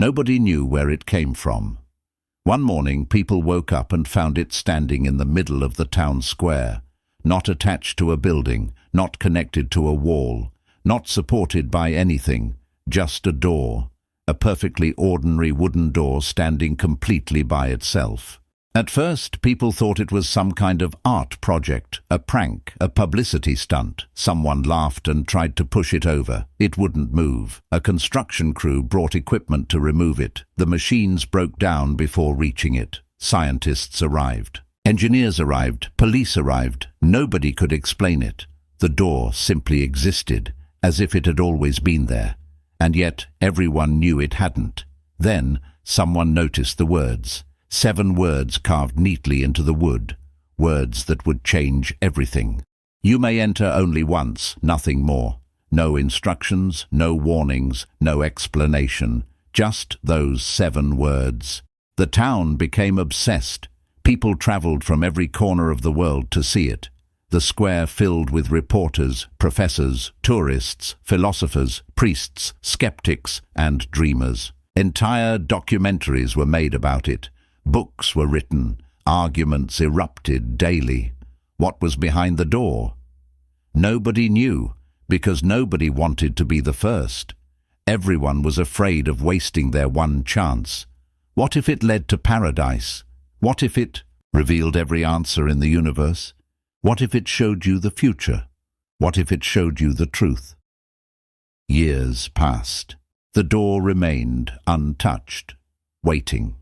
Nobody knew where it came from. One morning, people woke up and found it standing in the middle of the town square, not attached to a building, not connected to a wall, not supported by anything, just a door, a perfectly ordinary wooden door standing completely by itself. At first, people thought it was some kind of art project, a prank, a publicity stunt. Someone laughed and tried to push it over. It wouldn't move. A construction crew brought equipment to remove it. The machines broke down before reaching it. Scientists arrived. Engineers arrived. Police arrived. Nobody could explain it. The door simply existed, as if it had always been there. And yet, everyone knew it hadn't. Then, someone noticed the words. 7 words carved neatly into the wood, words that would change everything. You may enter only once, nothing more. No instructions, no warnings, no explanation, just those 7 words. The town became obsessed. People traveled from every corner of the world to see it. The square filled with reporters, professors, tourists, philosophers, priests, skeptics, and dreamers. Entire documentaries were made about it. Books were written, arguments erupted daily. What was behind the door? Nobody knew, because nobody wanted to be the first. Everyone was afraid of wasting their one chance. What if it led to paradise? What if it revealed every answer in the universe? What if it showed you the future? What if it showed you the truth? Years passed. The door remained untouched, waiting.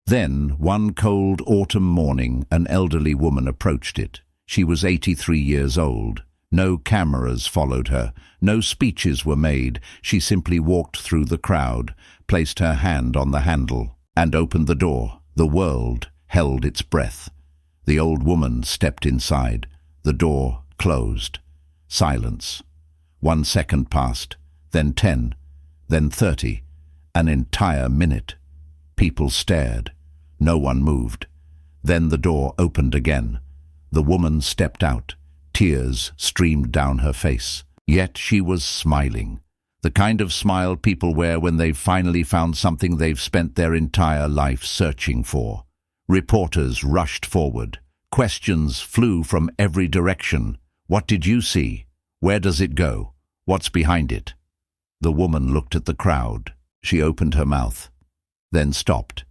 Then, one cold autumn morning, an elderly woman approached it. She was 83 years old. No cameras followed her. No speeches were made. She simply walked through the crowd, placed her hand on the handle, and opened the door. The world held its breath. The old woman stepped inside. The door closed. Silence. 1 second passed, then 10, then 30, an entire minute. People stared. No one moved. Then the door opened again. The woman stepped out. Tears streamed down her face. Yet she was smiling. The kind of smile people wear when they've finally found something they've spent their entire life searching for. Reporters rushed forward. Questions flew from every direction. What did you see? Where does it go? What's behind it? The woman looked at the crowd. She opened her mouth, then stopped.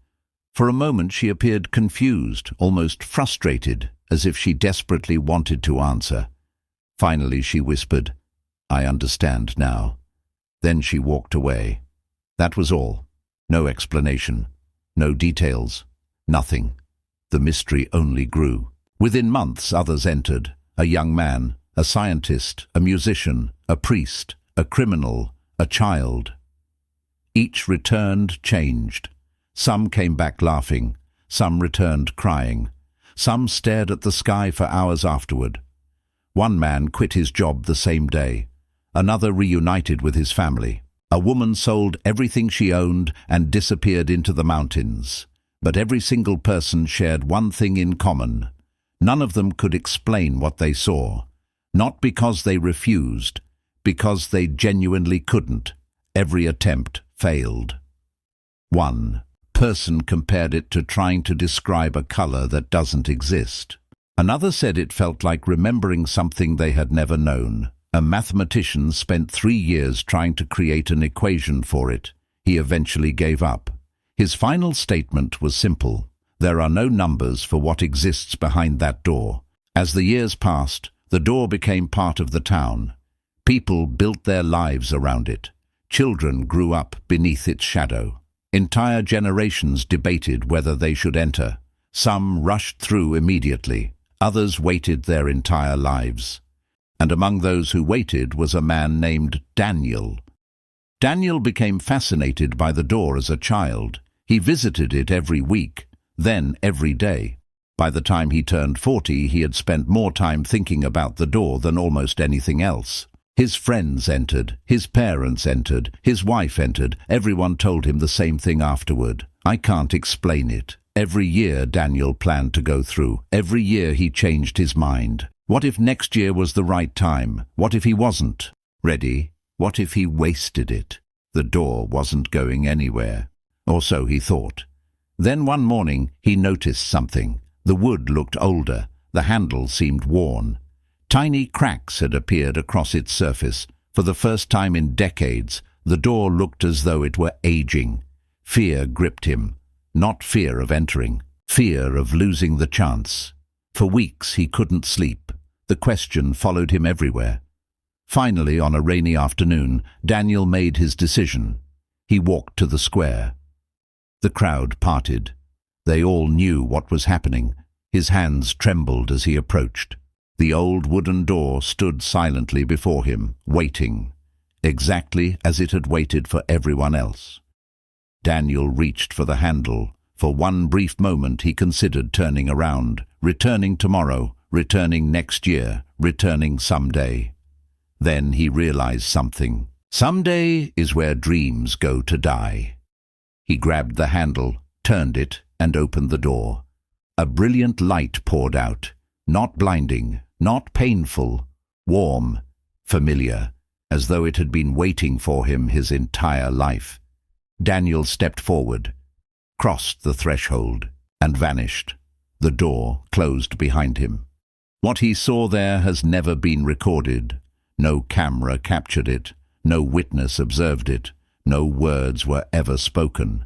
For a moment she appeared confused, almost frustrated, as if she desperately wanted to answer. Finally she whispered, "I understand now." Then she walked away. That was all. No explanation, no details, nothing. The mystery only grew. Within months others entered. A young man, a scientist, a musician, a priest, a criminal, a child. Each returned changed. Some came back laughing, some returned crying, some stared at the sky for hours afterward. One man quit his job the same day. Another reunited with his family. A woman sold everything she owned and disappeared into the mountains. But every single person shared one thing in common. None of them could explain what they saw. Not because they refused, because they genuinely couldn't. Every attempt failed. One person compared it to trying to describe a color that doesn't exist. Another said it felt like remembering something they had never known. A mathematician spent 3 years trying to create an equation for it. He eventually gave up. His final statement was simple. There are no numbers for what exists behind that door. As the years passed, the door became part of the town. People built their lives around it. Children grew up beneath its shadow. Entire generations debated whether they should enter. Some rushed through immediately. Others waited their entire lives. And among those who waited was a man named Daniel. Daniel became fascinated by the door as a child. He visited it every week, then every day. By the time he turned 40, he had spent more time thinking about the door than almost anything else. His friends entered, his parents entered, his wife entered. Everyone told him the same thing afterward. "I can't explain it." Every year Daniel planned to go through. Every year he changed his mind. What if next year was the right time? What if he wasn't ready? What if he wasted it? The door wasn't going anywhere, or so he thought. Then one morning he noticed something. The wood looked older, the handle seemed worn. Tiny cracks had appeared across its surface. For the first time in decades, the door looked as though it were aging. Fear gripped him, not fear of entering, fear of losing the chance. For weeks he couldn't sleep. The question followed him everywhere. Finally, on a rainy afternoon, Daniel made his decision. He walked to the square. The crowd parted. They all knew what was happening. His hands trembled as he approached. The old wooden door stood silently before him, waiting, exactly as it had waited for everyone else. Daniel reached for the handle. For one brief moment he considered turning around, returning tomorrow, returning next year, returning someday. Then he realized something. Someday is where dreams go to die. He grabbed the handle, turned it, and opened the door. A brilliant light poured out, not blinding, not painful, warm, familiar, as though it had been waiting for him his entire life. Daniel stepped forward, crossed the threshold, and vanished. The door closed behind him. What he saw there has never been recorded. No camera captured it, no witness observed it, no words were ever spoken,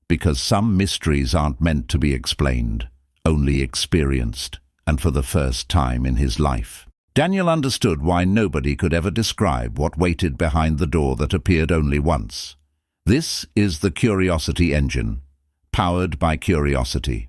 because some mysteries aren't meant to be explained, only experienced, and for the first time in his life. Daniel understood why nobody could ever describe what waited behind the door that appeared only once. This is the curiosity engine, powered by curiosity.